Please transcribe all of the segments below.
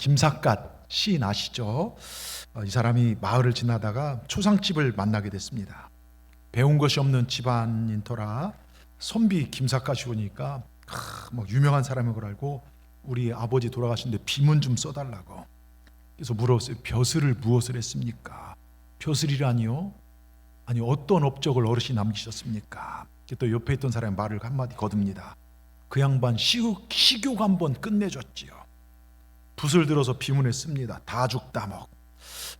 김삿갓 시인 아시죠? 이 사람이 마을을 지나다가 초상집을 만나게 됐습니다. 배운 것이 없는 집안인 터라 선비 김삿갓이 오니까 뭐 유명한 사람인 걸 알고 우리 아버지 돌아가신데 비문 좀 써달라고. 그래서 물었어요. 벼슬을 무엇을 했습니까? 벼슬이라니요? 아니 어떤 업적을 어르신이 남기셨습니까? 또 옆에 있던 사람이 말을 한마디 거둡니다. 그 양반 식욕 한번 끝내줬지요. 붓을 들어서 비문했습니다. 다죽다먹.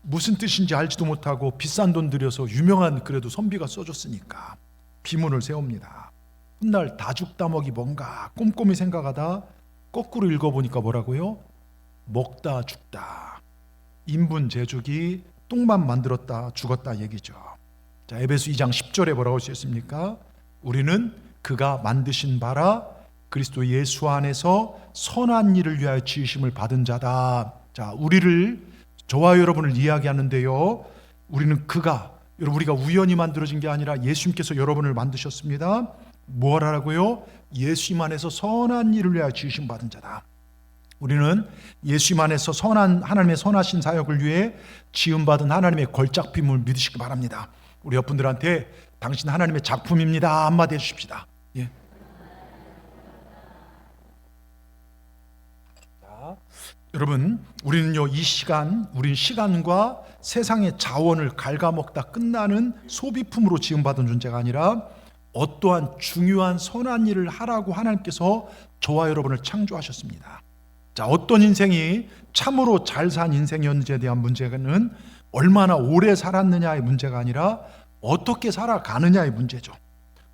무슨 뜻인지 알지도 못하고 비싼 돈 들여서 유명한 그래도 선비가 써줬으니까 비문을 세웁니다. 훗날 다죽다먹이 뭔가 꼼꼼히 생각하다 거꾸로 읽어보니까 뭐라고요? 먹다 죽다. 인분 제죽이 똥만 만들었다 죽었다 얘기죠. 자, 에베소 2장 10절에 뭐라고 쓰였습니까? 우리는 그가 만드신 바라 그리스도 예수 안에서 선한 일을 위하여 지으심을 받은 자다. 자, 저와 여러분을 이야기하는데요, 우리는 우리가 우연히 만들어진 게 아니라 예수님께서 여러분을 만드셨습니다. 뭘 하라고요? 예수님 안에서 선한 일을 위하여 지으심 받은 자다. 우리는 예수님 안에서 하나님의 선하신 사역을 위해 지음받은 하나님의 걸작품을 믿으시기 바랍니다. 우리 옆분들한테 당신 하나님의 작품입니다 한마디 해주십시다. 예. 자, 여러분, 우리는요 우린 시간과 세상의 자원을 갉아먹다 끝나는 소비품으로 지음받은 존재가 아니라 어떠한 중요한 선한 일을 하라고 하나님께서 저와 여러분을 창조하셨습니다. 자, 어떤 인생이 참으로 잘 산 인생이었는지에 대한 문제는 얼마나 오래 살았느냐의 문제가 아니라 어떻게 살아가느냐의 문제죠.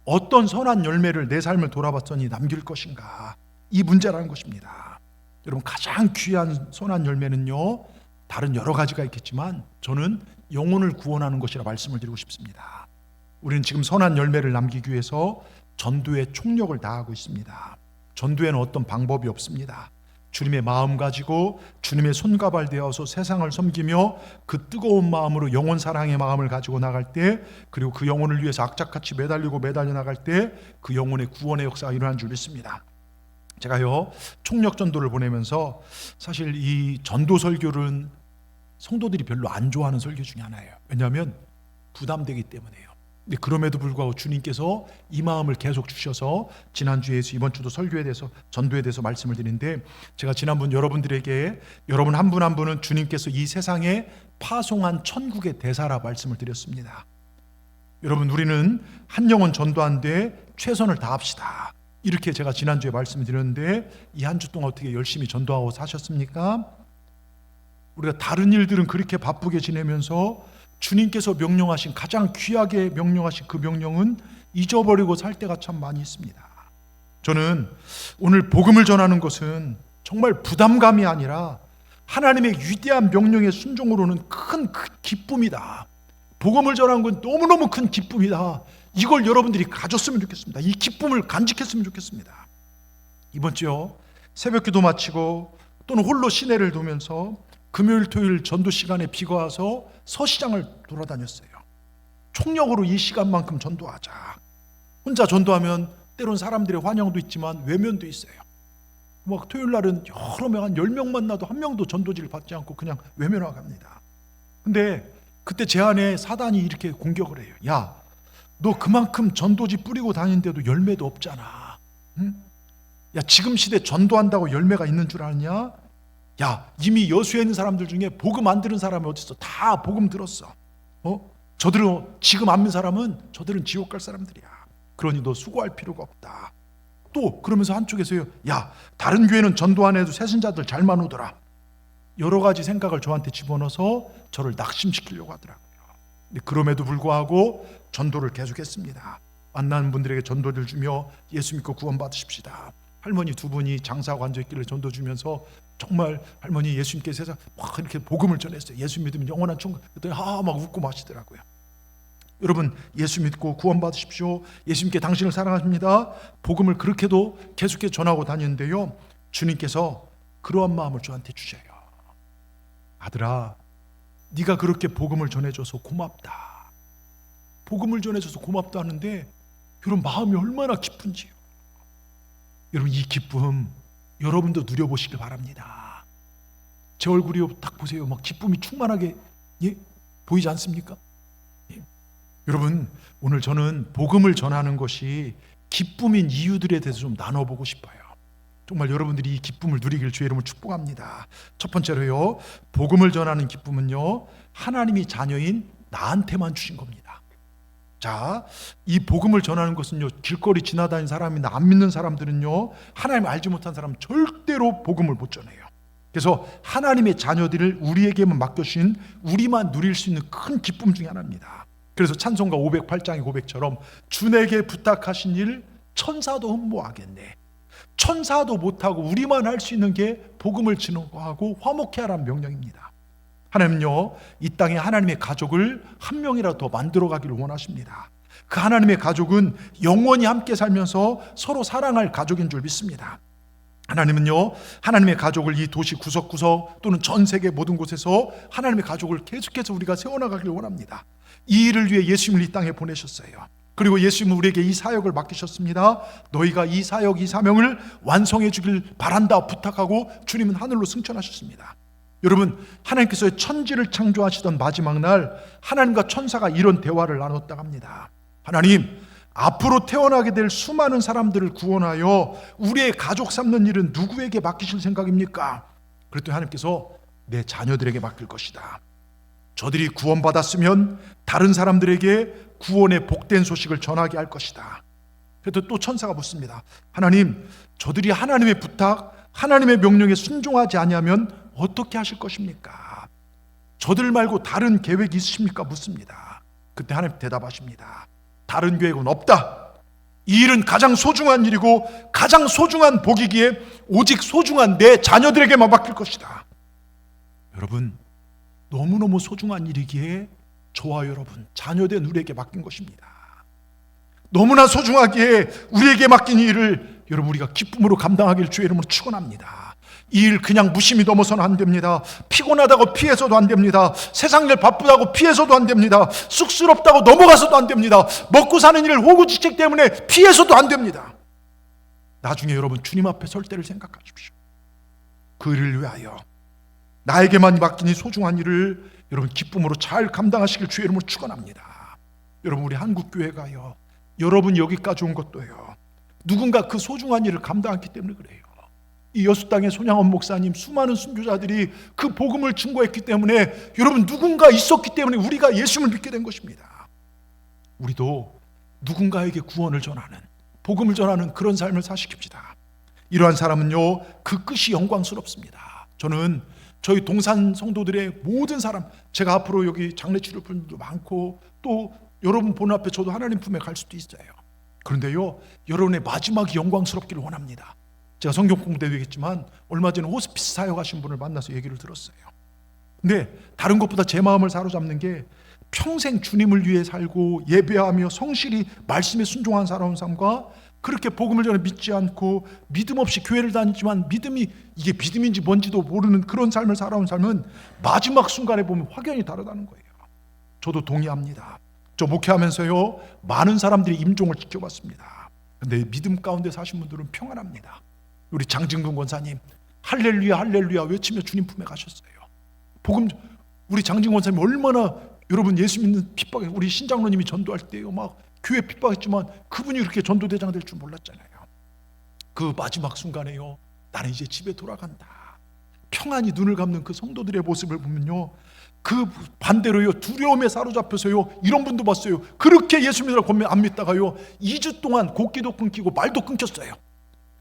어떤 선한 열매를 내 삶을 돌아봤더니 남길 것인가, 이 문제라는 것입니다. 여러분, 가장 귀한 선한 열매는요, 다른 여러 가지가 있겠지만 저는 영혼을 구원하는 것이라 말씀을 드리고 싶습니다. 우리는 지금 선한 열매를 남기기 위해서 전도의 총력을 다하고 있습니다. 전도에는 어떤 방법이 없습니다. 주님의 마음 가지고 주님의 손가발 되어서 세상을 섬기며 그 뜨거운 마음으로 영혼 사랑의 마음을 가지고 나갈 때, 그리고 그 영혼을 위해서 악착같이 매달려 나갈 때 그 영혼의 구원의 역사가 일어난 줄 믿습니다. 제가요 총력 전도를 보내면서 사실 이 전도 설교는 성도들이 별로 안 좋아하는 설교 중에 하나예요. 왜냐하면 부담되기 때문에요. 근데 그럼에도 불구하고 주님께서 이 마음을 계속 주셔서 지난주에 이번 주도 설교에 대해서 전도에 대해서 말씀을 드리는데, 제가 지난번 여러분들에게 여러분 한 분 한 분은 주님께서 이 세상에 파송한 천국의 대사라 말씀을 드렸습니다. 여러분, 우리는 한 영혼 전도하는데 최선을 다합시다. 이렇게 제가 지난주에 말씀을 드렸는데, 이 한 주 동안 어떻게 열심히 전도하고 사셨습니까? 우리가 다른 일들은 그렇게 바쁘게 지내면서 주님께서 명령하신, 가장 귀하게 명령하신 그 명령은 잊어버리고 살 때가 참 많이 있습니다. 저는 오늘 복음을 전하는 것은 정말 부담감이 아니라 하나님의 위대한 명령의 순종으로는 큰 기쁨이다. 복음을 전하는 건 너무너무 큰 기쁨이다. 이걸 여러분들이 가졌으면 좋겠습니다. 이 기쁨을 간직했으면 좋겠습니다. 이번 주요 새벽 기도 마치고 또는 홀로 시내를 도면서 금요일 토요일 전도 시간에 비가 와서 서시장을 돌아다녔어요. 총력으로 이 시간만큼 전도하자. 혼자 전도하면 때론 사람들의 환영도 있지만 외면도 있어요. 막 토요일 날은 여러 명, 한 10명 만나도 한 명도 전도지를 받지 않고 그냥 외면하고 갑니다. 근데 그때 제 안에 사단이 이렇게 공격을 해요. 야, 너 그만큼 전도지 뿌리고 다니는데도 열매도 없잖아. 응? 야, 지금 시대 전도한다고 열매가 있는 줄 아느냐? 야, 이미 여수에 있는 사람들 중에 복음 안 들은 사람이 어디 있어? 다 복음 들었어. 저들은 지금 안 믿는 사람은 저들은 지옥 갈 사람들이야. 그러니 너 수고할 필요가 없다. 또 그러면서 한쪽에서요, 야, 다른 교회는 전도 안 해도 새신자들 잘만 오더라. 여러 가지 생각을 저한테 집어넣어서 저를 낙심시키려고 하더라고요. 근데 그럼에도 불구하고 전도를 계속했습니다. 만나는 분들에게 전도를 주며 예수 믿고 구원 받으십시다. 할머니 두 분이 장사하고 앉아있길래 전도 주면서 정말 할머니 예수님께 세상 막 이렇게 복음을 전했어요. 예수 믿으면 영원한 천국. 그랬더니 막 웃고 마시더라고요. 여러분, 예수 믿고 구원 받으십시오. 예수님께 당신을 사랑하십니다. 복음을 그렇게도 계속해서 전하고 다니는데요, 주님께서 그러한 마음을 저한테 주셔요. 아들아, 네가 그렇게 복음을 전해줘서 고맙다. 복음을 전해줘서 고맙다 하는데 여러분 마음이 얼마나 기쁜지요. 여러분, 이 기쁨 여러분도 누려보시길 바랍니다. 제 얼굴이요, 딱 보세요. 막 기쁨이 충만하게 보이지 않습니까? 여러분, 오늘 저는 복음을 전하는 것이 기쁨인 이유들에 대해서 좀 나눠보고 싶어요. 정말 여러분들이 이 기쁨을 누리길 주의 이름으로 축복합니다. 첫 번째로요, 복음을 전하는 기쁨은요, 하나님이 자녀인 나한테만 주신 겁니다. 자, 이 복음을 전하는 것은요, 길거리 지나다니는 사람이나 안 믿는 사람들은요, 하나님을 알지 못한 사람은 절대로 복음을 못 전해요. 그래서 하나님의 자녀들을 우리에게만 맡겨주신, 우리만 누릴 수 있는 큰 기쁨 중에 하나입니다. 그래서 찬송가 508장의 고백처럼 주에게 부탁하신 일 천사도 흠모하겠네. 천사도 못하고 우리만 할 수 있는 게 복음을 증거하고 화목케 하라는 명령입니다. 하나님은요, 이 땅에 하나님의 가족을 한 명이라도 더 만들어 가기를 원하십니다. 그 하나님의 가족은 영원히 함께 살면서 서로 사랑할 가족인 줄 믿습니다. 하나님은요, 하나님의 가족을 이 도시 구석구석 또는 전 세계 모든 곳에서 하나님의 가족을 계속해서 우리가 세워나가기를 원합니다. 이 일을 위해 예수님을 이 땅에 보내셨어요. 그리고 예수님은 우리에게 이 사역을 맡기셨습니다. 너희가 이 사역, 이 사명을 완성해 주길 바란다 부탁하고 주님은 하늘로 승천하셨습니다. 여러분, 하나님께서 천지를 창조하시던 마지막 날 하나님과 천사가 이런 대화를 나눴다고 합니다. 하나님, 앞으로 태어나게 될 수많은 사람들을 구원하여 우리의 가족 삼는 일은 누구에게 맡기실 생각입니까? 그랬더니 하나님께서 내 자녀들에게 맡길 것이다. 저들이 구원받았으면 다른 사람들에게 구원의 복된 소식을 전하게 할 것이다. 그래도 또 천사가 묻습니다. 하나님, 저들이 하나님의 부탁, 하나님의 명령에 순종하지 아니하면 어떻게 하실 것입니까? 저들 말고 다른 계획이 있으십니까? 묻습니다. 그때 하나님 대답하십니다. 다른 계획은 없다. 이 일은 가장 소중한 일이고 가장 소중한 복이기에 오직 소중한 내 자녀들에게만 맡길 것이다. 여러분, 너무너무 소중한 일이기에 저와 여러분, 자녀된 우리에게 맡긴 것입니다. 너무나 소중하기에 우리에게 맡긴 이 일을 여러분, 우리가 기쁨으로 감당하기를 주의 이름으로 축원합니다. 이 일 그냥 무심히 넘어서는 안 됩니다. 피곤하다고 피해서도 안 됩니다. 세상 일 바쁘다고 피해서도 안 됩니다. 쑥스럽다고 넘어가서도 안 됩니다. 먹고 사는 일 호구지책 때문에 피해서도 안 됩니다. 나중에 여러분, 주님 앞에 설 때를 생각하십시오. 그 일을 위하여 나에게만 맡긴 이 소중한 일을 여러분 기쁨으로 잘 감당하시길 주의 이름으로 축원합니다. 여러분, 우리 한국교회가요, 여러분 여기까지 온 것도요, 누군가 그 소중한 일을 감당했기 때문에 그래요. 이 여수 땅의 손양원 목사님, 수많은 순교자들이 그 복음을 증거했기 때문에, 여러분 누군가 있었기 때문에 우리가 예수님을 믿게 된 것입니다. 우리도 누군가에게 구원을 전하는, 복음을 전하는 그런 삶을 사시킵시다. 이러한 사람은요, 그 끝이 영광스럽습니다. 저는 저희 동산 성도들의 모든 사람, 제가 앞으로 여기 장례 치를 분들도 많고 또 여러분 보는 앞에 저도 하나님 품에 갈 수도 있어요. 그런데요, 여러분의 마지막이 영광스럽기를 원합니다. 제가 성경 공부 때도 얘기했지만 얼마 전에 호스피스 사역하신 분을 만나서 얘기를 들었어요. 근데 다른 것보다 제 마음을 사로잡는 게, 평생 주님을 위해 살고 예배하며 성실히 말씀에 순종한 살아온 삶과 그렇게 복음을 전에 믿지 않고 믿음 없이 교회를 다니지만 믿음이 이게 믿음인지 뭔지도 모르는 그런 삶을 살아온 삶은 마지막 순간에 보면 확연히 다르다는 거예요. 저도 동의합니다. 저 목회하면서요, 많은 사람들이 임종을 지켜봤습니다. 근데 믿음 가운데 사신 분들은 평안합니다. 우리 장진근 권사님, 할렐루야 할렐루야 외치며 주님 품에 가셨어요. 복음, 우리 장진근 권사님 얼마나 여러분 예수 믿는 핍박에, 우리 신장로님이 전도할 때요, 막 교회 핍박했지만 그분이 그렇게 전도대장 될 줄 몰랐잖아요. 그 마지막 순간에요, 나는 이제 집에 돌아간다, 평안히 눈을 감는 그 성도들의 모습을 보면요, 그 반대로요, 두려움에 사로잡혀서요, 이런 분도 봤어요. 그렇게 예수 믿으라고 안 믿다가요, 2주 동안 곡기도 끊기고 말도 끊겼어요.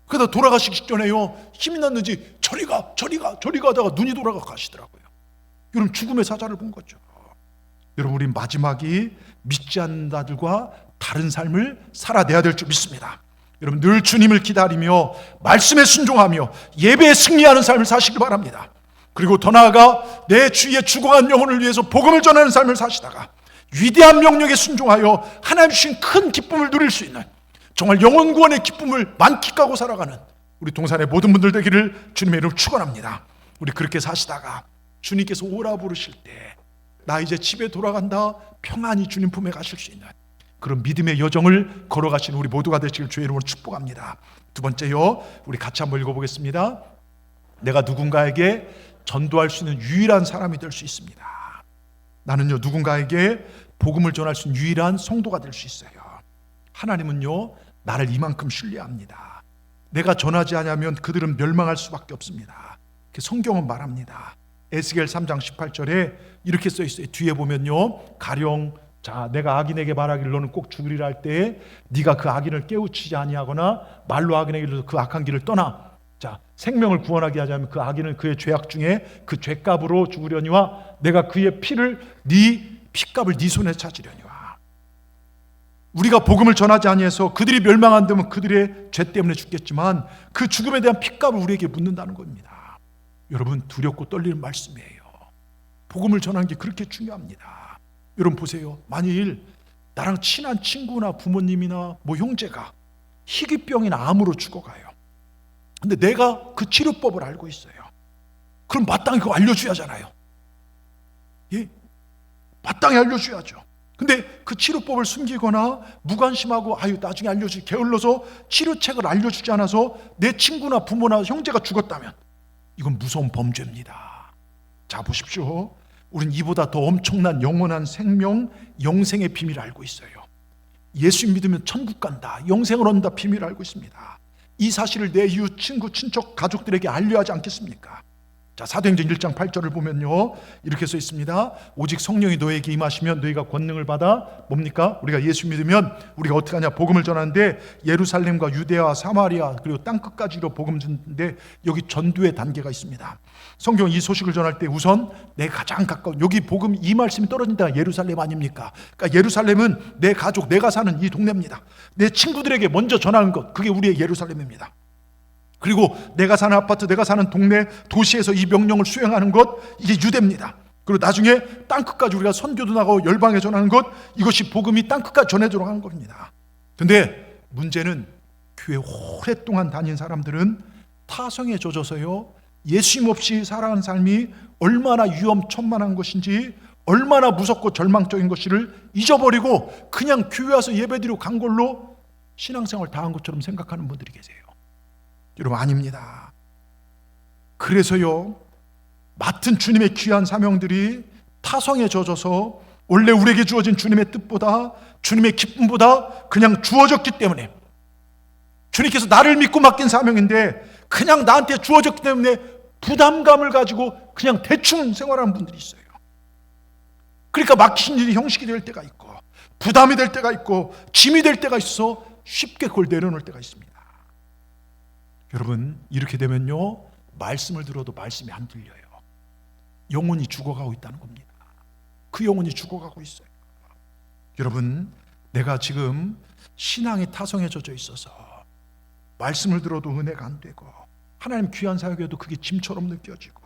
그러다 돌아가시기 직전에요, 힘이 났는지 저리 가 하다가 눈이 돌아가 가시더라고요. 여러분, 죽음의 사자를 본 거죠. 여러분, 우리 마지막이 믿지 않는 자들과 다른 삶을 살아내야 될 줄 믿습니다. 여러분, 늘 주님을 기다리며 말씀에 순종하며 예배에 승리하는 삶을 사시길 바랍니다. 그리고 더 나아가 내 주위에 죽어간 영혼을 위해서 복음을 전하는 삶을 사시다가 위대한 명령에 순종하여 하나님 주신 큰 기쁨을 누릴 수 있는, 정말 영혼 구원의 기쁨을 만끽하고 살아가는 우리 동산의 모든 분들 되기를 주님의 이름으로 축원합니다. 우리 그렇게 사시다가 주님께서 오라 부르실 때 나 이제 집에 돌아간다, 평안히 주님 품에 가실 수 있는 그런 믿음의 여정을 걸어가시는 우리 모두가 되시길 주의 이름으로 축복합니다. 두 번째요, 우리 같이 한번 읽어보겠습니다. 내가 누군가에게 전도할 수 있는 유일한 사람이 될 수 있습니다. 나는요, 누군가에게 복음을 전할 수 있는 유일한 성도가 될 수 있어요. 하나님은요, 나를 이만큼 신뢰합니다. 내가 전하지 않으면 그들은 멸망할 수밖에 없습니다. 성경은 말합니다. 에스겔 3장 18절에 이렇게 써 있어요. 뒤에 보면요, 가령 자, 내가 악인에게 말하기를 너는 꼭 죽으리라 할 때에 네가 그 악인을 깨우치지 아니하거나 말로 악인에게 이르러 그 악한 길을 떠나. 자, 생명을 구원하게 하자면 그 악인은 그의 죄악 중에 그 죄값으로 죽으려니와 내가 그의 피를 네 피값을 네 손에 찾으려니와. 우리가 복음을 전하지 아니해서 그들이 멸망 안 되면 그들의 죄 때문에 죽겠지만 그 죽음에 대한 피값을 우리에게 묻는다는 겁니다. 여러분, 두렵고 떨리는 말씀이에요. 복음을 전하는 게 그렇게 중요합니다. 여러분 보세요. 만일 나랑 친한 친구나 부모님이나 뭐 형제가 희귀병이나 암으로 죽어가요. 근데 내가 그 치료법을 알고 있어요. 그럼 마땅히 그거 알려줘야 하잖아요. 예? 마땅히 알려줘야죠. 근데 그 치료법을 숨기거나 무관심하고 나중에 알려주지 게을러서 치료책을 알려주지 않아서 내 친구나 부모나 형제가 죽었다면 이건 무서운 범죄입니다. 자, 보십시오. 우린 이보다 더 엄청난 영원한 생명, 영생의 비밀을 알고 있어요. 예수 믿으면 천국 간다, 영생을 얻는다 비밀을 알고 있습니다. 이 사실을 내 이웃, 친구, 친척, 가족들에게 알려야 하지 않겠습니까? 자, 사도행전 1장 8절을 보면요, 이렇게 써 있습니다. 오직 성령이 너에게 임하시면 너희가 권능을 받아 뭡니까? 우리가 예수 믿으면 우리가 어떻게 하냐? 복음을 전하는데 예루살렘과 유대와 사마리아 그리고 땅끝까지로 복음 전하는데 여기 전도의 단계가 있습니다. 성경 이 소식을 전할 때 우선 내 가장 가까운 여기 복음 이 말씀이 떨어진 데가 예루살렘 아닙니까? 그러니까 예루살렘은 내 가족, 내가 사는 이 동네입니다. 내 친구들에게 먼저 전하는 것, 그게 우리의 예루살렘입니다. 그리고 내가 사는 아파트, 내가 사는 동네, 도시에서 이 명령을 수행하는 것, 이게 유대입니다. 그리고 나중에 땅끝까지 우리가 선교도 나가고 열방에 전하는 것, 이것이 복음이 땅끝까지 전해지도록 하는 겁니다. 근데 문제는 교회 오랫동안 다닌 사람들은 타성에 젖어서요, 예수님 없이 살아가는 삶이 얼마나 위험천만한 것인지, 얼마나 무섭고 절망적인 것인지를 잊어버리고 그냥 교회 와서 예배드리고 간 걸로 신앙생활 다 한 것처럼 생각하는 분들이 계세요. 여러분, 아닙니다. 그래서요, 맡은 주님의 귀한 사명들이 타성에 젖어서 원래 우리에게 주어진 주님의 뜻보다, 주님의 기쁨보다 그냥 주어졌기 때문에, 주님께서 나를 믿고 맡긴 사명인데 그냥 나한테 주어졌기 때문에 부담감을 가지고 그냥 대충 생활하는 분들이 있어요. 그러니까 맡기신 일이 형식이 될 때가 있고 부담이 될 때가 있고 짐이 될 때가 있어서 쉽게 그걸 내려놓을 때가 있습니다. 여러분, 이렇게 되면요, 말씀을 들어도 말씀이 안 들려요. 영혼이 죽어가고 있다는 겁니다. 그 영혼이 죽어가고 있어요. 여러분, 내가 지금 신앙이 타성에 젖어 있어서 말씀을 들어도 은혜가 안 되고 하나님 귀한 사역에도 그게 짐처럼 느껴지고,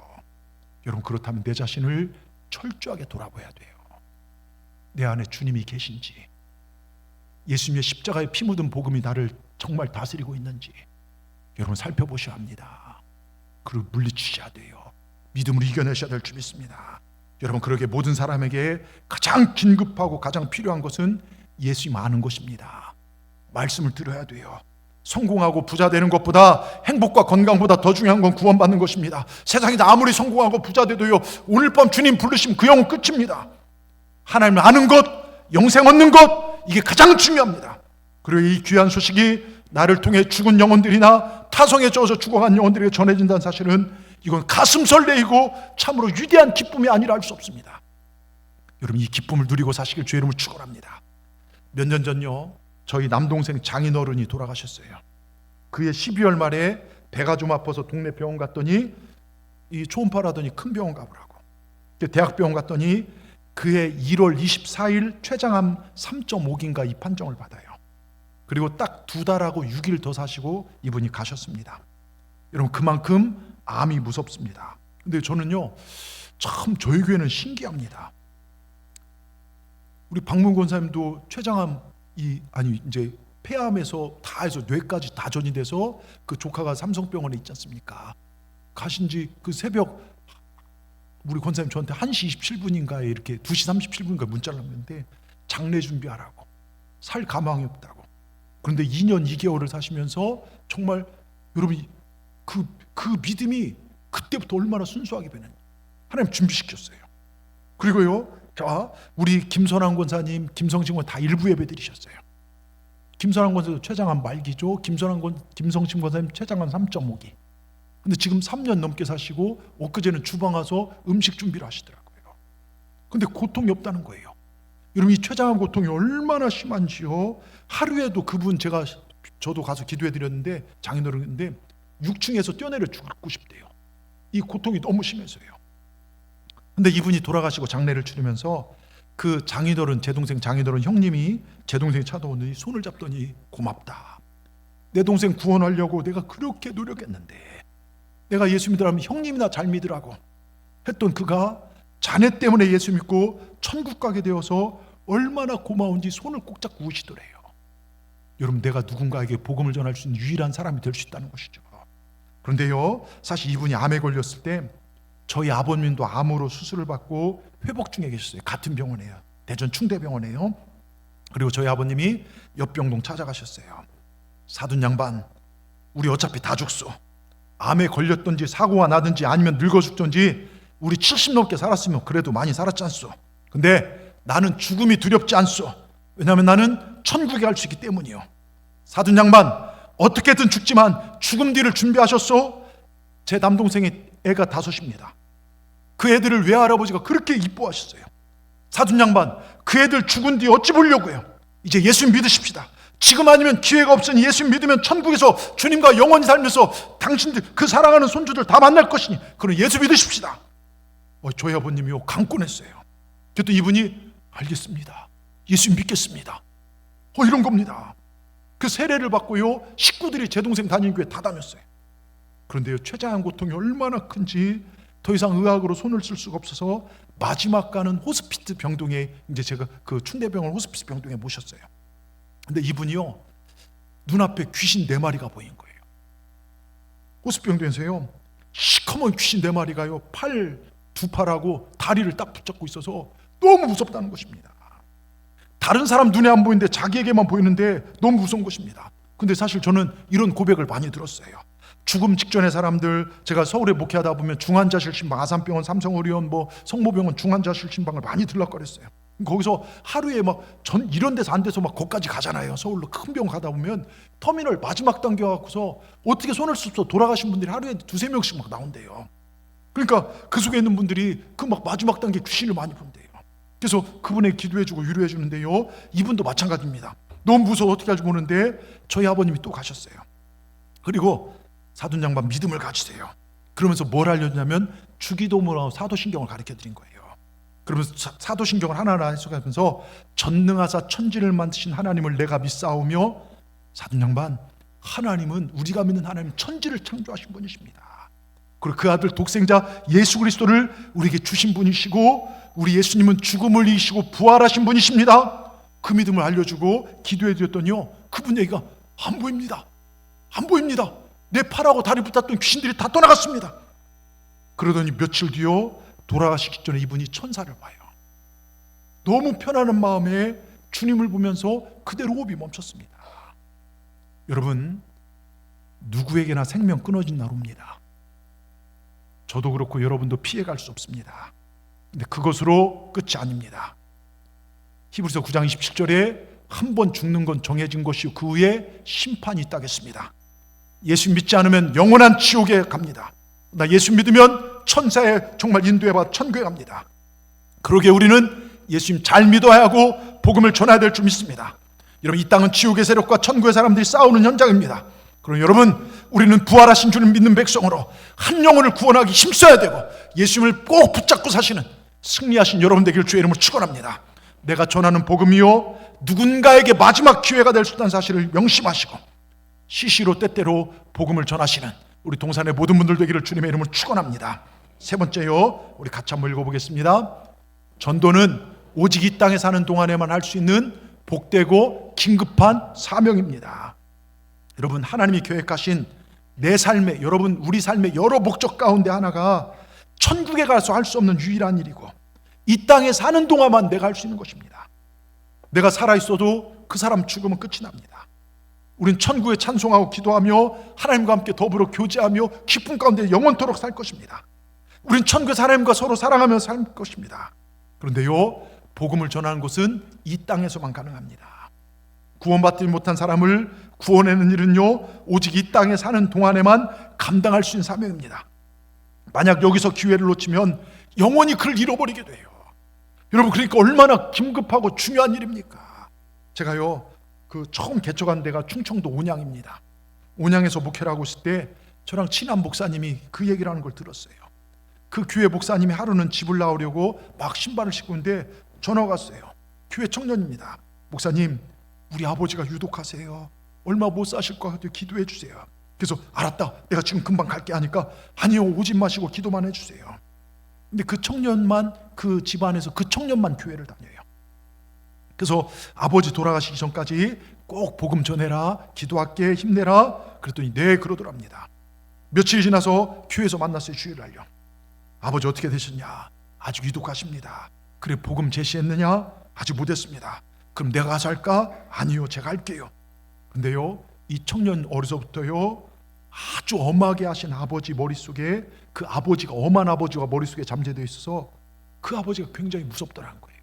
여러분, 그렇다면 내 자신을 철저하게 돌아봐야 돼요. 내 안에 주님이 계신지, 예수님의 십자가에 피 묻은 복음이 나를 정말 다스리고 있는지 여러분 살펴보셔야 합니다. 그리고 물리치셔야 돼요. 믿음으로 이겨내셔야 될 줄 믿습니다. 여러분, 그러게 모든 사람에게 가장 긴급하고 가장 필요한 것은 예수님 아는 것입니다. 말씀을 들어야 돼요. 성공하고 부자 되는 것보다, 행복과 건강보다 더 중요한 건 구원받는 것입니다. 세상에서 아무리 성공하고 부자 돼도요, 오늘 밤 주님 부르시면 그 영혼 끝입니다. 하나님을 아는 것, 영생 얻는 것, 이게 가장 중요합니다. 그리고 이 귀한 소식이 나를 통해 죽은 영혼들이나 타성에 젖어서 죽어간 영혼들에게 전해진다는 사실은 이건 가슴 설레이고 참으로 위대한 기쁨이 아니라 할 수 없습니다. 여러분, 이 기쁨을 누리고 사시길 주의 이름으로 축원합니다. 몇 년 전요, 저희 남동생 장인어른이 돌아가셨어요. 그해 12월 말에 배가 좀 아파서 동네 병원 갔더니 이 초음파라더니 큰 병원 가보라고. 대학병원 갔더니 그해 1월 24일 췌장암 3.5기인가 이 판정을 받아요. 그리고 딱 2달하고 6일 더 사시고 이분이 가셨습니다. 여러분, 그만큼 암이 무섭습니다. 근데 저는요, 참 저희 교회는 신기합니다. 우리 박문 권사님도 췌장암 이제 폐암에서 다 해서 뇌까지 다 전이 돼서 그 조카가 삼성병원에 있지 않습니까? 가신 지 그 새벽 우리 권사님 저한테 1시 27분인가에 이렇게 2시 37분인가 문자를 남겼는데 장례 준비하라고, 살 가망이 없다고. 그런데 2년 2개월을 사시면서 정말 여러분 그 믿음이 그때부터 얼마나 순수하게 변했는지 하나님 준비시켰어요. 그리고요, 자, 우리 김선환 권사님, 김성신 권사 다 일부 예배 드리셨어요. 김선환 권사도 최장암 말기죠. 김성신 권사님 최장암 3.5기. 근데 지금 3년 넘게 사시고 엊그제는 주방 와서 음식 준비를 하시더라고요. 근데 고통이 없다는 거예요. 여러분, 이 췌장암 고통이 얼마나 심한지요. 하루에도 그분 저도 가서 기도해 드렸는데, 장인어른인데 6층에서 뛰어내려 죽고 싶대요. 이 고통이 너무 심해서요. 근데 이분이 돌아가시고 장례를 치르면서 그 장인어른, 제 동생 장인어른 형님이 제 동생이 찾아오더니 손을 잡더니, 고맙다. 내 동생 구원하려고 내가 그렇게 노력했는데 내가 예수 믿으라면 형님이나 잘 믿으라고 했던 그가 자네 때문에 예수 믿고 천국 가게 되어서 얼마나 고마운지 손을 꼭 잡고 우시더래요. 여러분, 내가 누군가에게 복음을 전할 수 있는 유일한 사람이 될 수 있다는 것이죠. 그런데요, 사실 이분이 암에 걸렸을 때 저희 아버님도 암으로 수술을 받고 회복 중에 계셨어요. 같은 병원에요. 대전 충대병원에요. 그리고 저희 아버님이 옆병동 찾아가셨어요. 사돈 양반, 우리 어차피 다 죽소. 암에 걸렸든지 사고가 나든지 아니면 늙어 죽든지 우리 70 넘게 살았으면 그래도 많이 살았지 않소. 근데 나는 죽음이 두렵지 않소. 왜냐하면 나는 천국에 갈 수 있기 때문이요. 사돈 양반, 어떻게든 죽지만 죽음 뒤를 준비하셨소? 제 남동생의 애가 5입니다. 그 애들을 외할아버지가 그렇게 이뻐하셨어요. 사돈 양반, 그 애들 죽은 뒤 어찌 보려고요? 이제 예수 믿으십시다. 지금 아니면 기회가 없으니 예수 믿으면 천국에서 주님과 영원히 살면서 당신들, 그 사랑하는 손주들 다 만날 것이니 그럼 예수 믿으십시다. 저희 아버님이요, 강권했어요. 그랬더니 이분이, 알겠습니다, 예수 믿겠습니다, 이런 겁니다. 그 세례를 받고요, 식구들이 제 동생 다니는 교회 다 다녔어요. 그런데요, 췌장암 고통이 얼마나 큰지 더 이상 의학으로 손을 쓸 수가 없어서 마지막 가는 호스피스 병동에, 이제 제가 그 충대병원 호스피스 병동에 모셨어요. 근데 이분이요, 눈앞에 귀신 4마리가 보인 거예요. 호스피스 병동에서요, 시커먼 귀신 4마리가요 두 팔하고 다리를 딱 붙잡고 있어서 너무 무섭다는 것입니다. 다른 사람 눈에 안 보이는데 자기에게만 보이는데 너무 무서운 것입니다. 근데 사실 저는 이런 고백을 많이 들었어요. 죽음 직전의 사람들, 제가 서울에 목회하다 보면 중환자실 신방, 아산병원, 삼성의료원, 성모병원 중환자실 신방을 많이 들락거렸어요. 거기서 하루에 이런 데서 안 돼서 거기까지 가잖아요. 서울로 큰 병원 가다 보면 터미널 마지막 단계 갖고서 어떻게 손을 쓸 수 없어 돌아가신 분들이 하루에 2-3명씩 나온대요. 그러니까 그 속에 있는 분들이 그 마지막 단계 귀신을 많이 본대요. 그래서 그분에게 기도해주고 위로해 주는데요, 이분도 마찬가지입니다. 너무 무서워 어떻게 할지 모르는데 저희 아버님이 또 가셨어요. 그리고 사돈 양반, 믿음을 가지세요. 그러면서 뭘 알려주냐면 주기도문하고 사도신경을 가르쳐 드린 거예요. 그러면서 사도신경을 하나하나 해석하면서 전능하사 천지를 만드신 하나님을 내가 믿사오며, 사돈 양반, 하나님은, 우리가 믿는 하나님, 천지를 창조하신 분이십니다. 그리고 그 아들 독생자 예수 그리스도를 우리에게 주신 분이시고, 우리 예수님은 죽음을 이기시고 부활하신 분이십니다. 그 믿음을 알려주고 기도해 드렸더니요, 그분 얘기가 안 보입니다. 안 보입니다. 내 팔하고 다리 붙었던 귀신들이 다 떠나갔습니다. 그러더니 며칠 뒤요, 돌아가시기 전에 이분이 천사를 봐요. 너무 편안한 마음에 주님을 보면서 그대로 호흡이 멈췄습니다. 여러분, 누구에게나 생명 끊어진 날 옵니다. 저도 그렇고 여러분도 피해갈 수 없습니다. 근데 그것으로 끝이 아닙니다. 히브리서 9장 27절에 한 번 죽는 건 정해진 것이요 그 후에 심판이 있다겠습니다. 예수 믿지 않으면 영원한 지옥에 갑니다. 나 예수 믿으면 천사에 정말 인도해봐 천국에 갑니다. 그러게 우리는 예수님 잘 믿어야 하고 복음을 전해야 될 줄 믿습니다. 여러분, 이 땅은 지옥의 세력과 천국의 사람들이 싸우는 현장입니다. 그럼 여러분, 우리는 부활하신 주를 믿는 백성으로 한 영혼을 구원하기 힘써야 되고 예수님을 꼭 붙잡고 사시는 승리하신 여러분 되기를 주의 이름으로 축원합니다. 내가 전하는 복음이요, 누군가에게 마지막 기회가 될 수 있다는 사실을 명심하시고 시시로 때때로 복음을 전하시는 우리 동산의 모든 분들 되기를 주님의 이름으로 축원합니다. 세 번째요, 우리 같이 한번 읽어보겠습니다. 전도는 오직 이 땅에 사는 동안에만 할 수 있는 복되고 긴급한 사명입니다. 여러분, 하나님이 계획하신 내 삶의, 여러분 우리 삶의 여러 목적 가운데 하나가 천국에 가서 할 수 없는 유일한 일이고, 이 땅에 사는 동안만 내가 할 수 있는 것입니다. 내가 살아있어도 그 사람 죽으면 끝이 납니다. 우린 천국에 찬송하고 기도하며 하나님과 함께 더불어 교제하며 기쁨 가운데 영원토록 살 것입니다. 우린 천국에서 하나님과 서로 사랑하며 살 것입니다. 그런데요, 복음을 전하는 것은 이 땅에서만 가능합니다. 구원받지 못한 사람을 구원하는 일은요, 오직 이 땅에 사는 동안에만 감당할 수 있는 사명입니다. 만약 여기서 기회를 놓치면 영원히 그를 잃어버리게 돼요. 여러분, 그러니까 얼마나 긴급하고 중요한 일입니까? 제가요, 그 처음 개척한 데가 충청도 온양입니다. 온양에서 목회를 하고 있을 때 저랑 친한 목사님이 그 얘기를 하는 걸 들었어요. 그 교회 목사님이 하루는 집을 나오려고 막 신발을 신고 있는데 전화가 왔어요. 교회 청년입니다. 목사님, 우리 아버지가 유독하세요. 얼마 못 사실 것 같아요. 기도해 주세요. 그래서 알았다, 내가 지금 금방 갈게 하니까 아니요, 오지 마시고 기도만 해주세요. 근데 그 청년만, 그 집안에서 그 청년만 교회를 다녀요. 그래서 아버지 돌아가시기 전까지 꼭 복음 전해라, 기도할게, 힘내라. 그랬더니 네, 그러더랍니다. 며칠 지나서 교회에서 만났어요. 주일날요. 아버지 어떻게 되셨냐? 아직 유독하십니다. 그래, 복음 제시했느냐? 아직 못했습니다. 그럼 내가 가서 할까? 아니요, 제가 할게요. 근데요, 이 청년 어려서부터요, 아주 엄하게 하신 아버지 머릿속에, 그 아버지가, 엄한 아버지가 머릿속에 잠재되어 있어서 그 아버지가 굉장히 무섭더라는 거예요.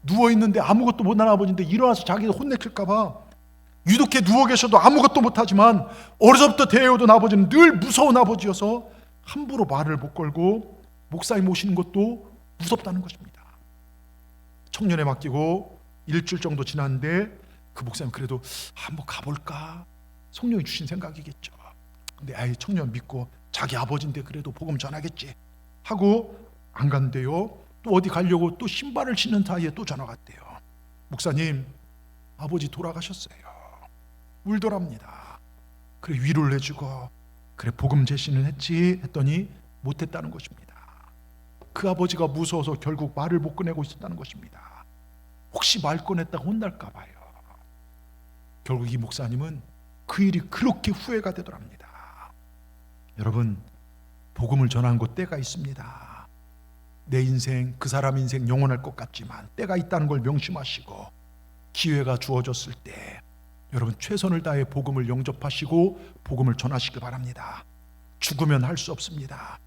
누워있는데 아무것도 못한 아버지인데 일어나서 자기가 혼내킬까 봐 유독해 누워 계셔도 아무것도 못하지만 어려서부터 대해오던 아버지는 늘 무서운 아버지여서 함부로 말을 못 걸고 목사님 모시는 것도 무섭다는 것입니다. 청년에 맡기고 일주일 정도 지났는데 그 목사님 그래도 한번 가볼까? 성령이 주신 생각이겠죠. 근데 아이, 청년 믿고 자기 아버지인데 그래도 복음 전하겠지 하고 안 간대요. 또 어디 가려고 또 신발을 신는 사이에 또 전화가 왔대요. 목사님, 아버지 돌아가셨어요. 울더랍니다. 그래, 위로를 해주고 그래, 복음 제시는 했지 했더니 못했다는 것입니다. 그 아버지가 무서워서 결국 말을 못 꺼내고 있었다는 것입니다. 혹시 말 꺼냈다가 혼날까 봐요. 결국 이 목사님은 그 일이 그렇게 후회가 되더랍니다. 여러분, 복음을 전하는 곳 때가 있습니다. 내 인생, 그 사람 인생 영원할 것 같지만 때가 있다는 걸 명심하시고 기회가 주어졌을 때 여러분 최선을 다해 복음을 영접하시고 복음을 전하시길 바랍니다. 죽으면 할 수 없습니다.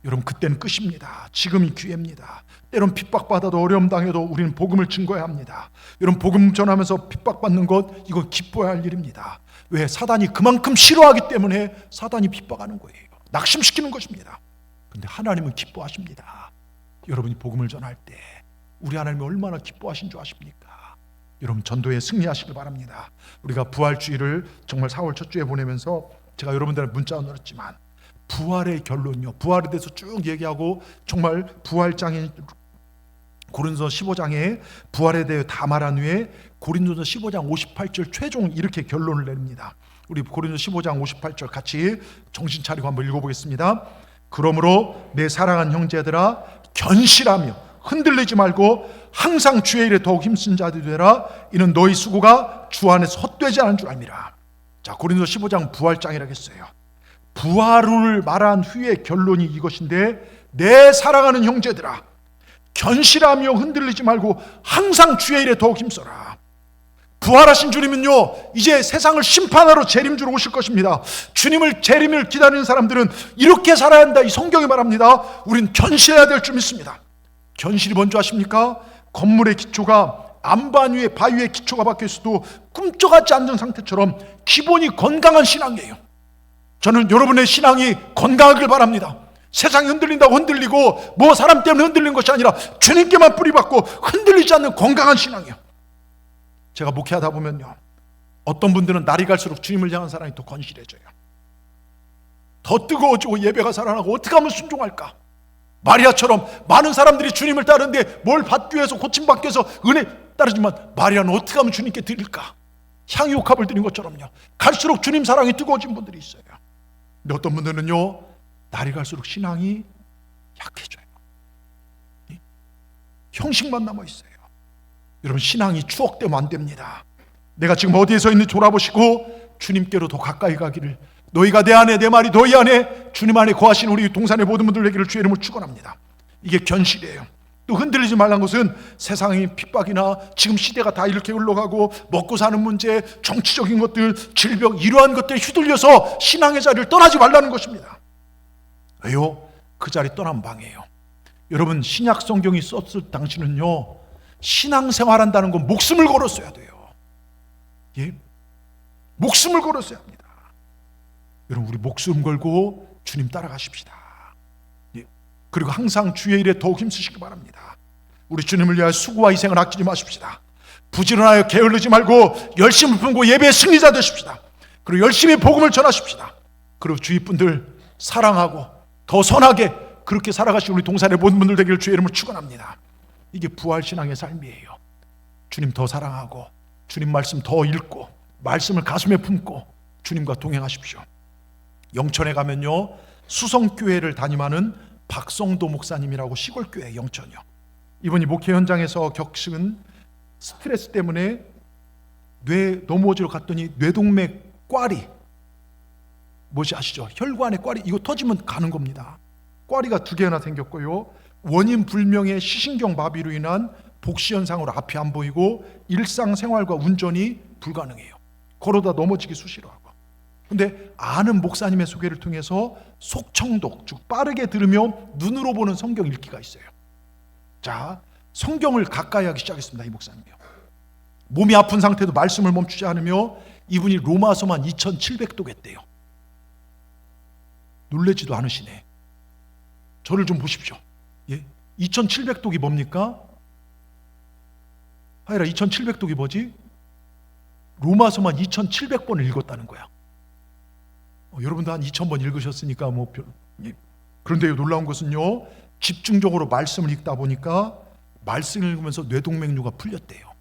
여러분, 그때는 끝입니다. 지금이 기회입니다. 때론 핍박받아도 어려움 당해도 우리는 복음을 증거해야 합니다. 여러분, 복음 전하면서 핍박받는 것, 이건 기뻐야 할 일입니다. 왜? 사단이 그만큼 싫어하기 때문에 사단이 핍박하는 거예요. 낙심시키는 것입니다. 그런데 하나님은 기뻐하십니다. 여러분이 복음을 전할 때 우리 하나님이 얼마나 기뻐하신 줄 아십니까? 여러분, 전도에 승리하시길 바랍니다. 우리가 부활주의를 정말 4월 첫 주에 보내면서 제가 여러분들한테 문자 넣었지만 부활의 결론이요, 부활에 대해서 쭉 얘기하고 정말 부활장인 고린도서 15장에 부활에 대해 다 말한 후에 고린도서 15장 58절 최종 이렇게 결론을 내립니다. 우리 고린도서 15장 58절 같이 정신 차리고 한번 읽어보겠습니다. 그러므로 내 사랑하는 형제들아, 견실하며 흔들리지 말고 항상 주의 일에 더욱 힘쓴 자들이 되라. 이는 너희 수고가 주 안에서 헛되지 않은 줄 압니다. 자, 고린도서 15장 부활장이라고 했어요. 부활을 말한 후에 결론이 이것인데, 내 사랑하는 형제들아, 견실하며 흔들리지 말고 항상 주의 일에 더욱 힘써라. 부활하신 주님은요, 이제 세상을 심판하러 재림주로 오실 것입니다. 주님을 재림을 기다리는 사람들은 이렇게 살아야 한다, 이 성경이 말합니다. 우린 견실해야 될 줄 믿습니다. 견실이 뭔지 아십니까? 건물의 기초가 안반 위에 바위에 기초가 박혀 있어도 꿈쩍하지 않는 상태처럼 기본이 건강한 신앙이에요. 저는 여러분의 신앙이 건강하길 바랍니다. 세상이 흔들린다고 흔들리고 뭐 사람 때문에 흔들리는 것이 아니라 주님께만 뿌리박고 흔들리지 않는 건강한 신앙이에요. 제가 목회하다 보면요, 어떤 분들은 날이 갈수록 주님을 향한 사랑이 더 건실해져요. 더 뜨거워지고 예배가 살아나고 어떻게 하면 순종할까? 마리아처럼 많은 사람들이 주님을 따르는데 뭘 받기 위해서, 고침받기 위해서 은혜 따르지만 마리아는 어떻게 하면 주님께 드릴까? 향유옥합을 드린 것처럼요, 갈수록 주님 사랑이 뜨거워진 분들이 있어요. 근데 어떤 분들은요, 날이 갈수록 신앙이 약해져요. 형식만 남아있어요. 여러분, 신앙이 추억되면 안 됩니다. 내가 지금 어디에서 있는지 돌아보시고 주님께로 더 가까이 가기를, 너희가 내 안에, 내 말이 너희 안에, 주님 안에 거하신 우리 동산의 모든 분들 되기를 주의 이름으로 축원합니다. 이게 견실이에요. 또 흔들리지 말라는 것은 세상의 핍박이나 지금 시대가 다 이렇게 흘러가고 먹고 사는 문제, 정치적인 것들, 질병, 이러한 것들에 휘둘려서 신앙의 자리를 떠나지 말라는 것입니다. 왜요? 그 자리 떠나면 방해예요. 여러분, 신약 성경이 썼을 당시는요, 신앙생활한다는 건 목숨을 걸었어야 돼요. 예? 목숨을 걸었어야 합니다. 여러분, 우리 목숨 걸고 주님 따라가십시다. 예? 그리고 항상 주의 일에 더욱 힘쓰시기 바랍니다. 우리 주님을 위하여 수고와 희생을 아끼지 마십시다. 부지런하여 게을르지 말고 열심을 품고 예배의 승리자 되십시다. 그리고 열심히 복음을 전하십시다. 그리고 주위 분들 사랑하고 더 선하게 그렇게 살아가신 우리 동산의 모든 분들 되기를 주의 이름으로 축원합니다. 이게 부활신앙의 삶이에요. 주님 더 사랑하고 주님 말씀 더 읽고 말씀을 가슴에 품고 주님과 동행하십시오. 영천에 가면요, 수성교회를 담임하는 박성도 목사님이라고 시골교회 영천이요, 이분이 목회 현장에서 겪은 스트레스 때문에 뇌 넘어지러 갔더니 뇌동맥 꽈리, 뭐지 아시죠? 혈관에 꽈리, 이거 터지면 가는 겁니다. 꽈리가 2개나 생겼고요, 원인 불명의 시신경 마비로 인한 복시 현상으로 앞이 안 보이고 일상생활과 운전이 불가능해요. 걸어다 넘어지기 수시로 하고. 근데 아는 목사님의 소개를 통해서 속청독, 즉 빠르게 들으며 눈으로 보는 성경 읽기가 있어요. 자, 성경을 가까이 하기 시작했습니다. 이 목사님이요, 몸이 아픈 상태도 말씀을 멈추지 않으며 이분이 로마서만 2700독 했대요. 놀라지도 않으시네. 저를 좀 보십시오. 예? 2700독이 뭡니까? 하여라, 2700독이 뭐지? 로마서만 2700번을 읽었다는 거야. 여러분도 한 2000번 읽으셨으니까 뭐 예. 그런데 놀라운 것은요, 집중적으로 말씀을 읽다 보니까 말씀을 읽으면서 뇌동맥류가 풀렸대요.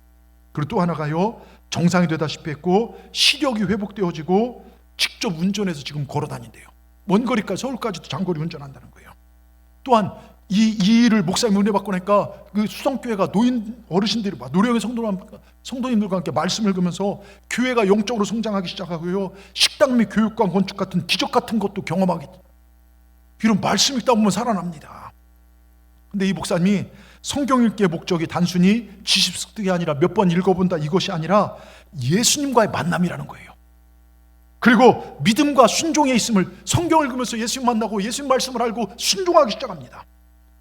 그리고 또 하나가요, 정상이 되다시피 했고 시력이 회복되어지고 직접 운전해서 지금 걸어 다닌대요. 먼 거리까지, 서울까지도 장거리 운전한다는 거예요. 또한 이 일을 목사님 은혜 받고 나니까 그 수성교회가 노인 어르신들이 노령의 성도님들과 함께 말씀을 읽으면서 교회가 영적으로 성장하기 시작하고요, 식당 및 교육관 건축 같은 기적 같은 것도 경험하게, 이런 말씀 읽다 보면 살아납니다. 근데 이 목사님이 성경 읽기의 목적이 단순히 지식 습득이 아니라 몇 번 읽어본다 이것이 아니라 예수님과의 만남이라는 거예요. 그리고 믿음과 순종에 있음을, 성경을 읽으면서 예수님 만나고 예수님 말씀을 알고 순종하기 시작합니다.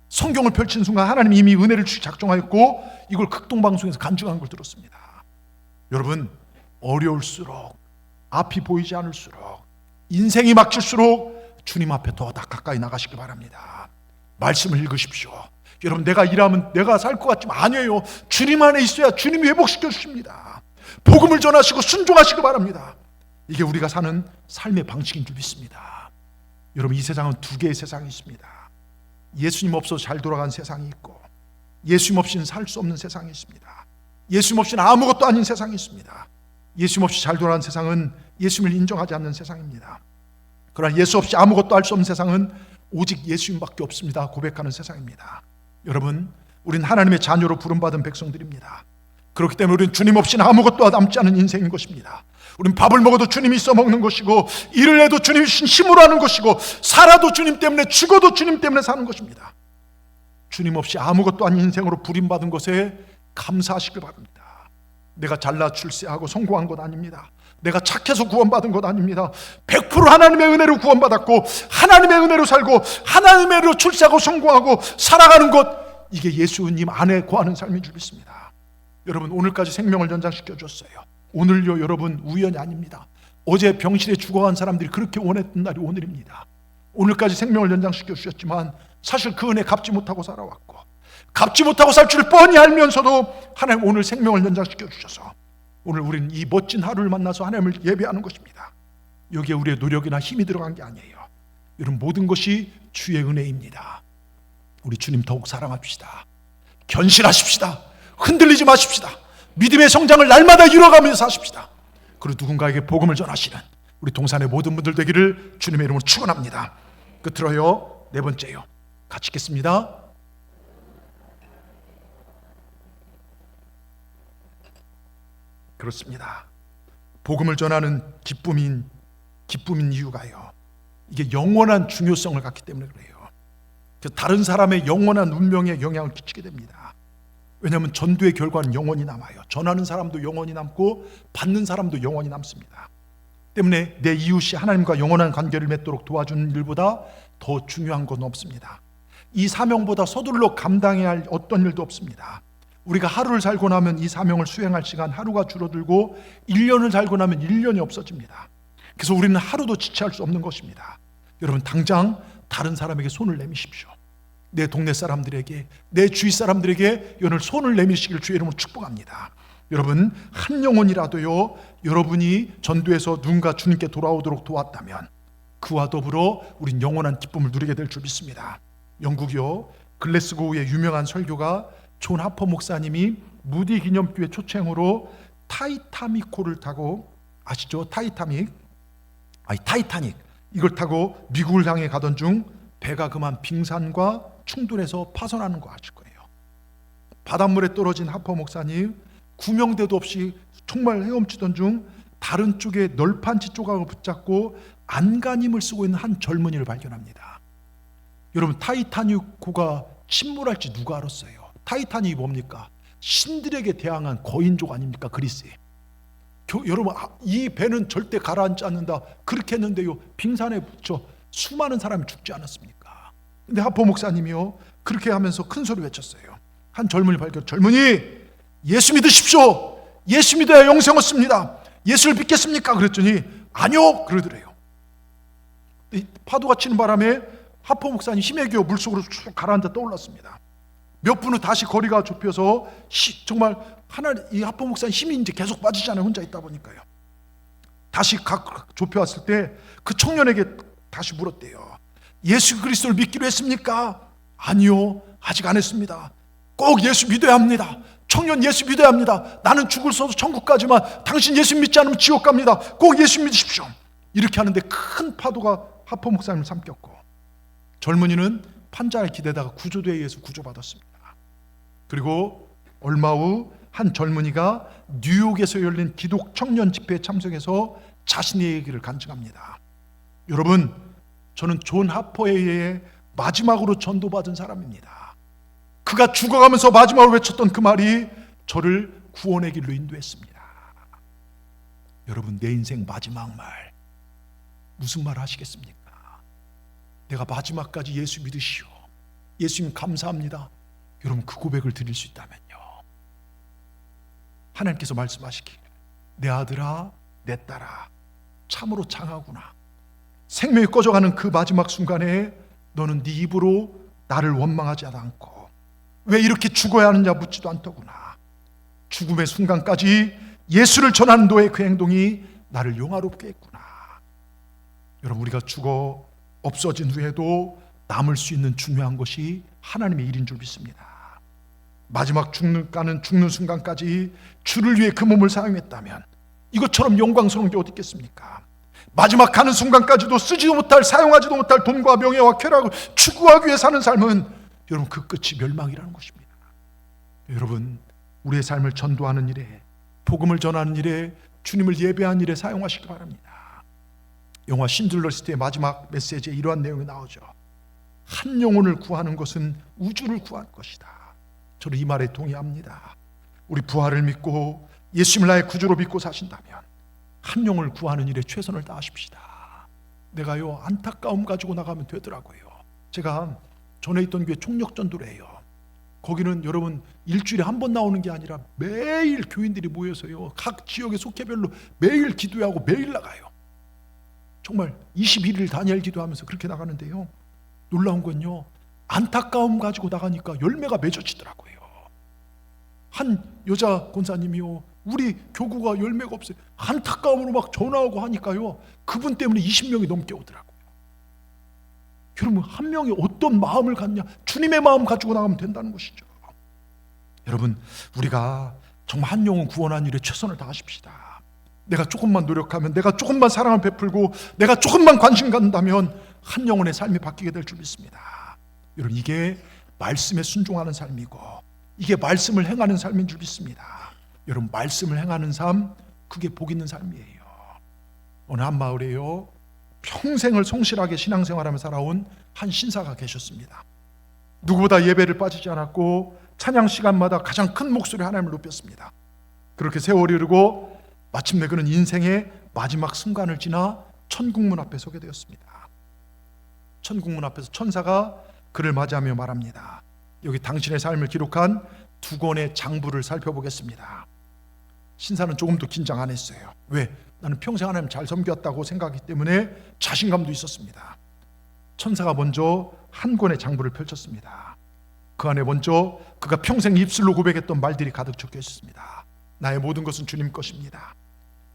성경을 펼친 순간 하나님이 이미 은혜를 주시 작정하였고 이걸 극동방송에서 간증한 걸 들었습니다. 여러분, 어려울수록, 앞이 보이지 않을수록, 인생이 막힐수록 주님 앞에 더 가까이 나가시기 바랍니다. 말씀을 읽으십시오. 여러분, 내가 일하면 내가 살 것 같지만 아니에요. 주님 안에 있어야 주님이 회복시켜 주십니다. 복음을 전하시고 순종하시기 바랍니다. 이게 우리가 사는 삶의 방식인 줄 믿습니다. 여러분, 이 세상은 2개의 세상이 있습니다. 예수님 없어서 잘 돌아간 세상이 있고 예수님 없이는 살 수 없는 세상이 있습니다. 예수님 없이는 아무것도 아닌 세상이 있습니다. 예수님 없이 잘 돌아간 세상은 예수님을 인정하지 않는 세상입니다. 그러나 예수 없이 아무것도 할 수 없는 세상은 오직 예수님밖에 없습니다 고백하는 세상입니다. 여러분, 우린 하나님의 자녀로 부름받은 백성들입니다. 그렇기 때문에 우리는 주님 없이는 아무것도 남지 않은 인생인 것입니다. 우린 밥을 먹어도 주님이 써먹는 것이고 일을 해도 주님이 힘으로 하는 것이고 살아도 주님 때문에 죽어도 주님 때문에 사는 것입니다. 주님 없이 아무것도 아닌 인생으로 부름받은 것에 감사하시길 바랍니다. 내가 잘나 출세하고 성공한 것 아닙니다. 내가 착해서 구원받은 것 아닙니다. 100% 하나님의 은혜로 구원받았고 하나님의 은혜로 살고 하나님의 은혜로 출세하고 성공하고 살아가는 것, 이게 예수님 안에 거하는 삶인 줄 믿습니다. 여러분, 오늘까지 생명을 연장시켜 줬어요. 오늘요, 여러분, 우연이 아닙니다. 어제 병실에 죽어간 사람들이 그렇게 원했던 날이 오늘입니다. 오늘까지 생명을 연장시켜 주셨지만 사실 그 은혜 갚지 못하고 살아왔고 갚지 못하고 살 줄을 뻔히 알면서도 하나님 오늘 생명을 연장시켜 주셔서 오늘 우리는 이 멋진 하루를 만나서 하나님을 예배하는 것입니다. 여기에 우리의 노력이나 힘이 들어간 게 아니에요. 여러분, 모든 것이 주의 은혜입니다. 우리 주님 더욱 사랑합시다. 견실하십시다. 흔들리지 마십시다. 믿음의 성장을 날마다 이뤄가면서 사십시다. 그리고 누군가에게 복음을 전하시는 우리 동산의 모든 분들 되기를 주님의 이름으로 축원합니다. 끝으로요, 4번째요, 같이 읽겠습니다. 그렇습니다. 복음을 전하는 기쁨인 이유가요, 이게 영원한 중요성을 갖기 때문에 그래요. 다른 사람의 영원한 운명에 영향을 끼치게 됩니다. 왜냐하면 전도의 결과는 영원히 남아요. 전하는 사람도 영원히 남고 받는 사람도 영원히 남습니다. 때문에 내 이웃이 하나님과 영원한 관계를 맺도록 도와주는 일보다 더 중요한 건 없습니다. 이 사명보다 서둘러 감당해야 할 어떤 일도 없습니다. 우리가 하루를 살고 나면 이 사명을 수행할 시간 하루가 줄어들고 1년을 살고 나면 1년이 없어집니다. 그래서 우리는 하루도 지체할 수 없는 것입니다. 여러분, 당장 다른 사람에게 손을 내미십시오. 내 동네 사람들에게, 내 주위 사람들에게 오늘 손을 내미시길 주의 이름으로 축복합니다. 여러분, 한 영혼이라도요, 여러분이 전도해서 누군가 주님께 돌아오도록 도왔다면 그와 더불어 우린 영원한 기쁨을 누리게 될 줄 믿습니다. 영국이요, 글래스고우의 유명한 설교가 존 하퍼 목사님이 무디 기념교회 초청으로 타이타닉호를 타고, 아시죠? 타이타닉 이걸 타고 미국을 향해 가던 중 배가 그만 빙산과 충돌해서 파손하는 거 아실 거예요. 바닷물에 떨어진 하퍼 목사님, 구명대도 없이 정말 헤엄치던 중 다른 쪽에 널판치 조각을 붙잡고 안간힘을 쓰고 있는 한 젊은이를 발견합니다. 여러분, 타이타닉호가 침몰할지 누가 알았어요? 타이타닉이 뭡니까? 신들에게 대항한 거인족 아닙니까? 그리스에. 여러분, 이 배는 절대 가라앉지 않는다 그렇게 했는데요, 빙산에 붙여 수많은 사람이 죽지 않았습니까? 근데 하퍼 목사님이요, 그렇게 하면서 큰 소리 외쳤어요. 한 젊은이 발견, 젊은이, 예수 믿으십시오. 예수 믿어야 영생 얻습니다. 예수를 믿겠습니까? 그랬더니 아니요 그러더래요. 파도가 치는 바람에 하퍼 목사님 힘에 겨워 물속으로 쭉 가라앉아 떠올랐습니다. 몇 분 후 다시 거리가 좁혀서 정말 이 하퍼 목사님 힘이 이제 계속 빠지잖아요. 혼자 있다 보니까요. 다시 각 좁혀왔을 때 그 청년에게 다시 물었대요. 예수 그리스도를 믿기로 했습니까? 아니요, 아직 안 했습니다. 꼭 예수 믿어야 합니다. 청년, 예수 믿어야 합니다. 나는 죽을 서도 천국 가지만 당신 예수 믿지 않으면 지옥 갑니다. 꼭 예수 믿으십시오. 이렇게 하는데 큰 파도가 하퍼 목사님을 삼켰고, 젊은이는 판자에 기대다가 구조대에 의해서 구조받았습니다. 그리고 얼마 후 한 젊은이가 뉴욕에서 열린 기독 청년 집회에 참석해서 자신의 얘기를 간증합니다. 여러분, 저는 존 하퍼에 의해 마지막으로 전도받은 사람입니다. 그가 죽어가면서 마지막으로 외쳤던 그 말이 저를 구원의 길로 인도했습니다. 여러분, 내 인생 마지막 말 무슨 말 하시겠습니까? 내가 마지막까지 예수 믿으시오, 예수님 감사합니다. 여러분, 그 고백을 드릴 수 있다면요, 하나님께서 말씀하시길, 내 아들아, 내 딸아, 참으로 장하구나. 생명이 꺼져가는 그 마지막 순간에 너는 네 입으로 나를 원망하지 않고 왜 이렇게 죽어야 하느냐 묻지도 않더구나. 죽음의 순간까지 예수를 전하는 너의 그 행동이 나를 영화롭게 했구나. 여러분, 우리가 죽어 없어진 후에도 남을 수 있는 중요한 것이 하나님의 일인 줄 믿습니다. 마지막 죽는 순간까지 주를 위해 그 몸을 사용했다면 이것처럼 영광스러운 게 어디 있겠습니까? 마지막 가는 순간까지도 쓰지도 못할, 사용하지도 못할 돈과 명예와 쾌락을 추구하기 위해 사는 삶은 여러분, 그 끝이 멸망이라는 것입니다. 여러분, 우리의 삶을 전도하는 일에, 복음을 전하는 일에, 주님을 예배하는 일에 사용하시기 바랍니다. 영화 신들러시트의 마지막 메시지에 이러한 내용이 나오죠. 한 영혼을 구하는 것은 우주를 구할 것이다. 저는 이 말에 동의합니다. 우리 부활을 믿고 예수님을 나의 구주로 믿고 사신다면 한 영혼을 구하는 일에 최선을 다하십시다. 내가요, 안타까움 가지고 나가면 되더라고요. 제가 전에 있던 교회 총력전도를 해요. 거기는 여러분 일주일에 한 번 나오는 게 아니라 매일 교인들이 모여서요, 각 지역의 속회별로 매일 기도하고 매일 나가요. 정말 21일 단일 기도하면서 그렇게 나가는데요, 놀라운 건요, 안타까움 가지고 나가니까 열매가 맺어지더라고요. 한 여자 권사님이요, 우리 교구가 열매가 없어요. 안타까움으로 막 전화하고 하니까요, 그분 때문에 20명이 넘게 오더라고요. 여러분, 한 명이 어떤 마음을 갖냐, 주님의 마음 가지고 나가면 된다는 것이죠. 여러분, 우리가 정말 한 영혼 구원하는 일에 최선을 다하십시다. 내가 조금만 노력하면, 내가 조금만 사랑을 베풀고, 내가 조금만 관심 갖는다면 한 영혼의 삶이 바뀌게 될 줄 믿습니다. 여러분, 이게 말씀에 순종하는 삶이고, 이게 말씀을 행하는 삶인 줄 믿습니다. 여러분, 말씀을 행하는 삶, 그게 복 있는 삶이에요. 어느 한 마을에요, 평생을 성실하게 신앙생활하며 살아온 한 신사가 계셨습니다. 누구보다 예배를 빠지지 않았고 찬양 시간마다 가장 큰 목소리로 하나님을 높였습니다. 그렇게 세월이 흐르고 마침내 그는 인생의 마지막 순간을 지나 천국문 앞에 서게 되었습니다. 천국문 앞에서 천사가 그를 맞이하며 말합니다. 여기 당신의 삶을 기록한 2권의 장부를 살펴보겠습니다. 신사는 조금도 긴장 안 했어요. 왜? 나는 평생 하나님 잘 섬겼다고 생각하기 때문에 자신감도 있었습니다. 천사가 먼저 한 권의 장부를 펼쳤습니다. 그 안에 먼저 그가 평생 입술로 고백했던 말들이 가득 적혀 있습니다. 나의 모든 것은 주님 것입니다.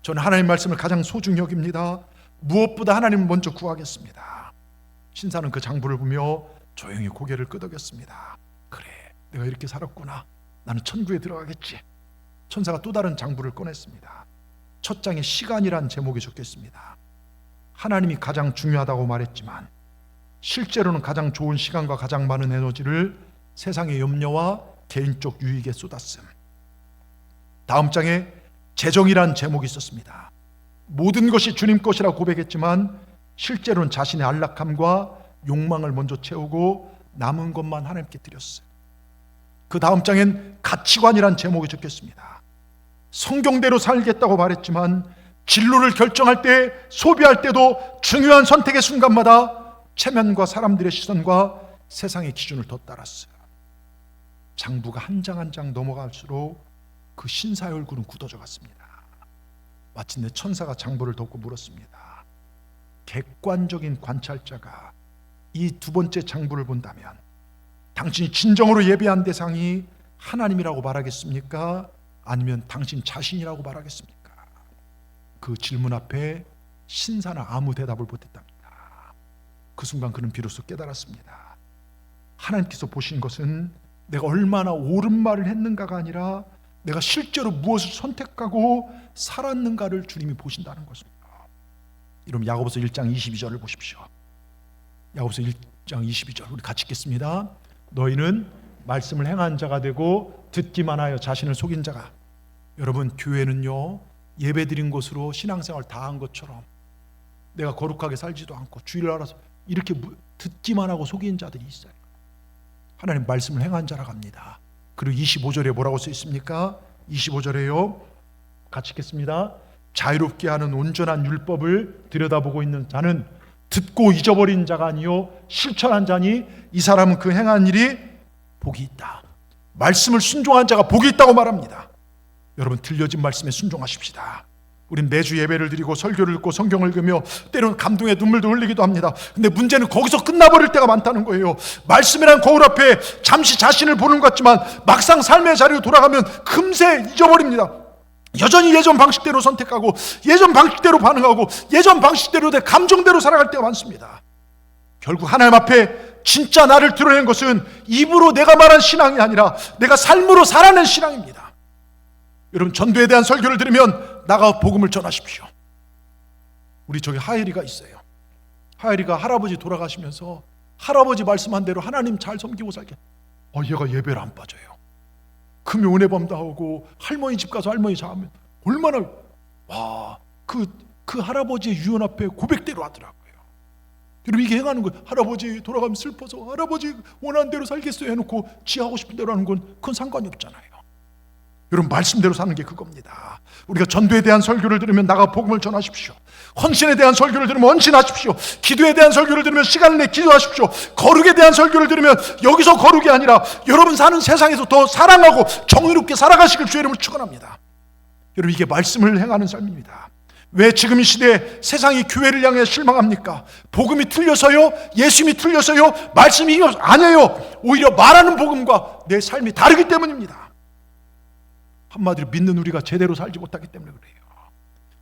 저는 하나님 말씀을 가장 소중히 여깁니다. 무엇보다 하나님을 먼저 구하겠습니다. 신사는 그 장부를 보며 조용히 고개를 끄덕였습니다. 그래, 내가 이렇게 살았구나. 나는 천국에 들어가겠지. 천사가 또 다른 장부를 꺼냈습니다. 첫 장에 시간이란 제목이 적혀 있습니다. 하나님이 가장 중요하다고 말했지만 실제로는 가장 좋은 시간과 가장 많은 에너지를 세상의 염려와 개인적 유익에 쏟았음. 다음 장에 재정이란 제목이 있었습니다. 모든 것이 주님 것이라고 고백했지만 실제로는 자신의 안락함과 욕망을 먼저 채우고 남은 것만 하나님께 드렸어요. 그 다음 장엔 가치관이란 제목이 적혀 있습니다. 성경대로 살겠다고 말했지만 진로를 결정할 때, 소비할 때도 중요한 선택의 순간마다 체면과 사람들의 시선과 세상의 기준을 더 따랐어요. 장부가 한 장 한 장 넘어갈수록 그 신사의 얼굴은 굳어져 갔습니다. 마침내 천사가 장부를 덮고 물었습니다. 객관적인 관찰자가 이 2번째 장부를 본다면 당신이 진정으로 예배한 대상이 하나님이라고 말하겠습니까? 아니면 당신 자신이라고 말하겠습니까? 그 질문 앞에 신사는 아무 대답을 못했답니다. 그 순간 그는 비로소 깨달았습니다. 하나님께서 보신 것은 내가 얼마나 옳은 말을 했는가가 아니라 내가 실제로 무엇을 선택하고 살았는가를 주님이 보신다는 것입니다. 여러분, 야고보서 1장 22절을 보십시오. 야고보서 1장 22절 우리 같이 읽겠습니다. 너희는 말씀을 행한 자가 되고 듣기만 하여 자신을 속인 자가. 여러분, 교회는요, 예배드린 곳으로 신앙생활 다 한 것처럼 내가 거룩하게 살지도 않고 주의를 알아서 이렇게 듣기만 하고 속인 자들이 있어요. 하나님 말씀을 행한 자라고 합니다. 그리고 25절에 뭐라고 써 있습니까? 25절에요, 같이 읽겠습니다. 자유롭게 하는 온전한 율법을 들여다보고 있는 자는 듣고 잊어버린 자가 아니요 실천한 자니 이 사람은 그 행한 일이 복이 있다. 말씀을 순종한 자가 복이 있다고 말합니다. 여러분, 들려진 말씀에 순종하십시다. 우린 매주 예배를 드리고 설교를 듣고 성경을 읽으며 때로는 감동의 눈물도 흘리기도 합니다. 근데 문제는 거기서 끝나버릴 때가 많다는 거예요. 말씀이란 거울 앞에 잠시 자신을 보는 것 같지만 막상 삶의 자리로 돌아가면 금세 잊어버립니다. 여전히 예전 방식대로 선택하고 예전 방식대로 반응하고 예전 방식대로 내 감정대로 살아갈 때가 많습니다. 결국 하나님 앞에 진짜 나를 드러낸 것은 입으로 내가 말한 신앙이 아니라 내가 삶으로 살아낸 신앙입니다. 여러분, 전도에 대한 설교를 들으면 나가 복음을 전하십시오. 우리 저기 하엘이가 있어요. 하엘이가 할아버지 돌아가시면서 할아버지 말씀한 대로 하나님 잘 섬기고 살게. 얘가 예배를 안 빠져요. 금요 은혜밤도 하고 할머니 집 가서 할머니 자면 얼마나 그 할아버지의 유언 앞에 고백대로 하더라고요. 여러분, 이게 행하는 거예요. 할아버지 돌아가면 슬퍼서 할아버지 원하는 대로 살겠어요 해놓고 지 하고 싶은 대로 하는 건 그건 상관이 없잖아요. 여러분, 말씀대로 사는 게 그겁니다. 우리가 전도에 대한 설교를 들으면 나가 복음을 전하십시오. 헌신에 대한 설교를 들으면 헌신하십시오. 기도에 대한 설교를 들으면 시간을 내 기도하십시오. 거룩에 대한 설교를 들으면 여기서 거룩이 아니라 여러분 사는 세상에서 더 사랑하고 정의롭게 살아가시길 주의 이름으로 축원합니다. 여러분, 이게 말씀을 행하는 삶입니다. 왜 지금 이 시대에 세상이 교회를 향해 실망합니까? 복음이 틀려서요? 예수님이 틀려서요? 말씀이 아니에요. 오히려 말하는 복음과 내 삶이 다르기 때문입니다. 한마디로 믿는 우리가 제대로 살지 못하기 때문에 그래요.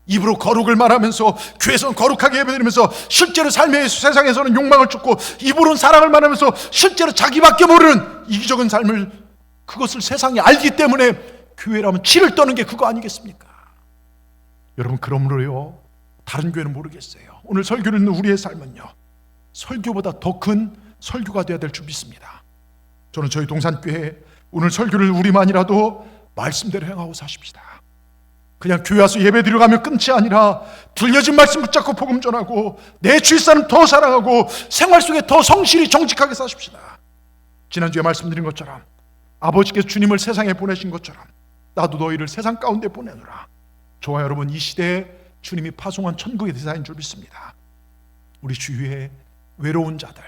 입으로 거룩을 말하면서 교회에서는 거룩하게 예배드리면서 실제로 삶의 세상에서는 욕망을 쫓고 입으로는 사랑을 말하면서 실제로 자기밖에 모르는 이기적인 삶을, 그것을 세상이 알기 때문에 교회라면 치를 떠는 게 그거 아니겠습니까? 여러분, 그러므로요, 다른 교회는 모르겠어요. 오늘 설교를 듣는 우리의 삶은요, 설교보다 더 큰 설교가 되어야 될 줄 믿습니다. 저는 저희 동산교회 오늘 설교를 우리만이라도 말씀대로 행하고 사십시다. 그냥 교회 와서 예배 드리러 가면 끝이 아니라 들려진 말씀 붙잡고 복음 전하고 내 주위 사람 더 사랑하고 생활 속에 더 성실히 정직하게 사십시다. 지난주에 말씀드린 것처럼 아버지께서 주님을 세상에 보내신 것처럼 나도 너희를 세상 가운데 보내노라. 저와 여러분, 이 시대에 주님이 파송한 천국의 대사인 줄 믿습니다. 우리 주위에 외로운 자들,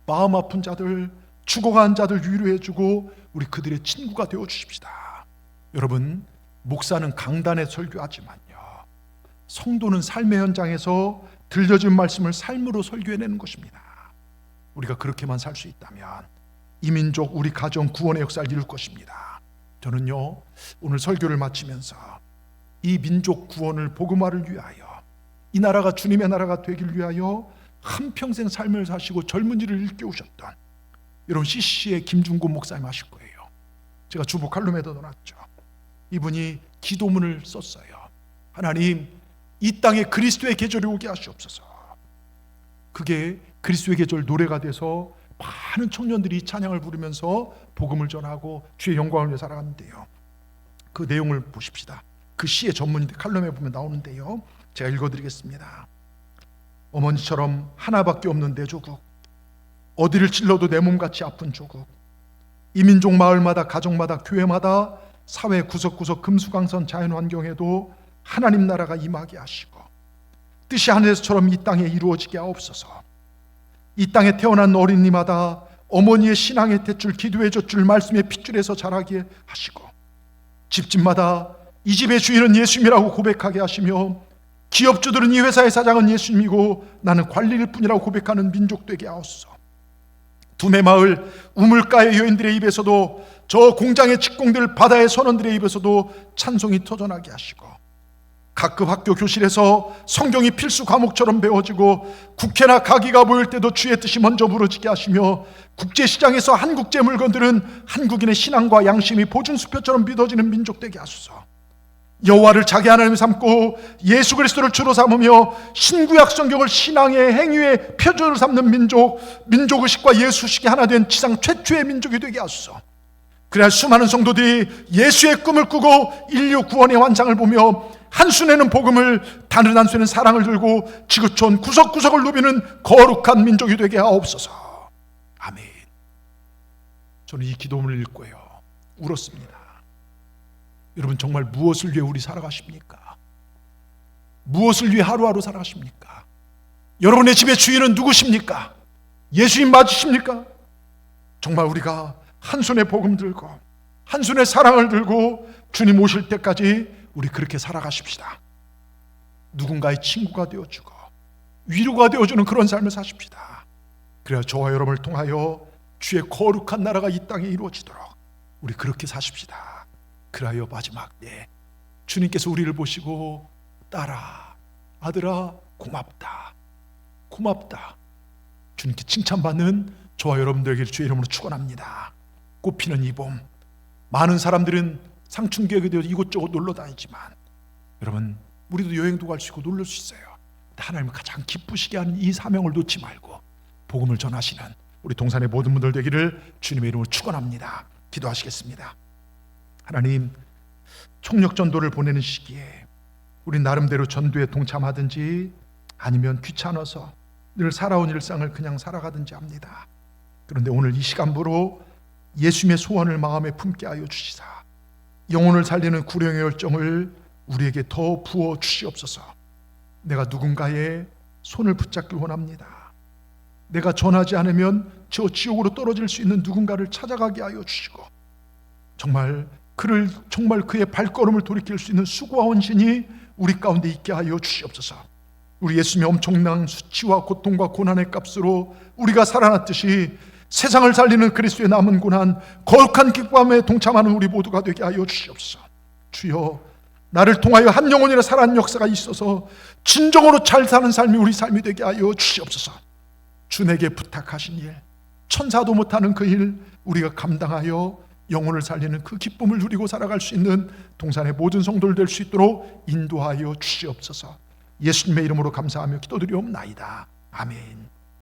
마음 아픈 자들, 죽어간 자들 위로해주고 우리 그들의 친구가 되어주십시다. 여러분, 목사는 강단에 설교하지만요, 성도는 삶의 현장에서 들려진 말씀을 삶으로 설교해내는 것입니다. 우리가 그렇게만 살 수 있다면 이 민족, 우리 가정 구원의 역사를 이룰 것입니다. 저는요, 오늘 설교를 마치면서 이 민족 구원을, 복음화를 위하여, 이 나라가 주님의 나라가 되길 위하여 한평생 삶을 사시고 젊은이를 일깨우셨던 여러분 CC의 김중곤 목사님 아실 거예요. 제가 주보 칼럼에도 넣어놨죠. 이분이 기도문을 썼어요. 하나님, 이 땅에 그리스도의 계절이 오게 하시옵소서. 그게 그리스도의 계절 노래가 돼서 많은 청년들이 찬양을 부르면서 복음을 전하고 주의 영광을 위해 살아가는데요, 그 내용을 보십시다. 그 시의 전문인데 칼럼에 보면 나오는데요, 제가 읽어드리겠습니다. 어머니처럼 하나밖에 없는 내 조국, 어디를 찔러도 내 몸같이 아픈 조국, 이 민족 마을마다, 가정마다, 교회마다, 사회 구석구석 금수강선 자연환경에도 하나님 나라가 임하게 하시고 뜻이 하늘에서처럼 이 땅에 이루어지게 하옵소서. 이 땅에 태어난 어린이마다 어머니의 신앙의 탯줄, 기도의 젖줄, 말씀의 핏줄에서 자라게 하시고 집집마다 이 집의 주인은 예수님이라고 고백하게 하시며 기업주들은 이 회사의 사장은 예수님이고 나는 관리일 뿐이라고 고백하는 민족 되게 하옵소서. 두메마을 우물가의 여인들의 입에서도, 저 공장의 직공들, 바다의 선원들의 입에서도 찬송이 터져나게 하시고 각급 학교 교실에서 성경이 필수 과목처럼 배워지고 국회나 가기가 모일 때도 주의 뜻이 먼저 부러지게 하시며 국제시장에서 한국제 물건들은 한국인의 신앙과 양심이 보증수표처럼 믿어지는 민족 되게 하소서. 여호와를 자기 하나님 삼고 예수 그리스도를 주로 삼으며 신구약 성경을 신앙의 행위의 표준으로 삼는 민족, 민족의식과 예수의식이 하나 된 지상 최초의 민족이 되게 하소서. 그래야 수많은 성도들이 예수의 꿈을 꾸고 인류 구원의 환상을 보며 한 손에는 복음을, 다른 한 손에는 사랑을 들고 지구촌 구석구석을 누비는 거룩한 민족이 되게 하옵소서. 아멘. 저는 이 기도문을 읽고요, 울었습니다. 여러분, 정말 무엇을 위해 우리 살아가십니까? 무엇을 위해 하루하루 살아가십니까? 여러분의 집의 주인은 누구십니까? 예수님 맞으십니까? 정말 우리가 한 손에 복음 들고 한 손에 사랑을 들고 주님 오실 때까지 우리 그렇게 살아가십시다. 누군가의 친구가 되어주고 위로가 되어주는 그런 삶을 사십시다. 그래야 저와 여러분을 통하여 주의 거룩한 나라가 이 땅에 이루어지도록 우리 그렇게 사십시다. 그래야 마지막 때 주님께서 우리를 보시고 딸아, 아들아, 고맙다, 고맙다, 주님께 칭찬받는 저와 여러분들에게 주의 이름으로 축원합니다. 꽃피는 이 봄, 많은 사람들은 상춘기획에 되어 이곳저곳 놀러 다니지만 여러분, 우리도 여행도 갈 수 있고 놀랄 수 있어요. 하나님을 가장 기쁘시게 하는 이 사명을 놓지 말고 복음을 전하시는 우리 동산의 모든 분들 되기를 주님의 이름으로 축원합니다. 기도하시겠습니다. 하나님, 총력전도를 보내는 시기에 우리 나름대로 전도에 동참하든지 아니면 귀찮아서 늘 살아온 일상을 그냥 살아가든지 합니다. 그런데 오늘 이 시간부로 예수님의 소원을 마음에 품게 하여 주시사 영혼을 살리는 구령의 열정을 우리에게 더 부어 주시옵소서. 내가 누군가의 손을 붙잡기 원합니다. 내가 전하지 않으면 저 지옥으로 떨어질 수 있는 누군가를 찾아가게 하여 주시고 정말 그의 발걸음을 돌이킬 수 있는 수고와 헌신이 우리 가운데 있게 하여 주시옵소서. 우리 예수님의 엄청난 수치와 고통과 고난의 값으로 우리가 살아났듯이 세상을 살리는 그리스도의 남은 고난, 거룩한 기쁨에 동참하는 우리 모두가 되게 하여 주시옵소서. 주여, 나를 통하여 한 영혼이나 살아난 역사가 있어서 진정으로 잘 사는 삶이 우리 삶이 되게 하여 주시옵소서. 주 내게 부탁하신 일, 천사도 못하는 그 일 우리가 감당하여 영혼을 살리는 그 기쁨을 누리고 살아갈 수 있는 동산의 모든 성도들 될 수 있도록 인도하여 주시옵소서. 예수님의 이름으로 감사하며 기도드리옵나이다. 아멘.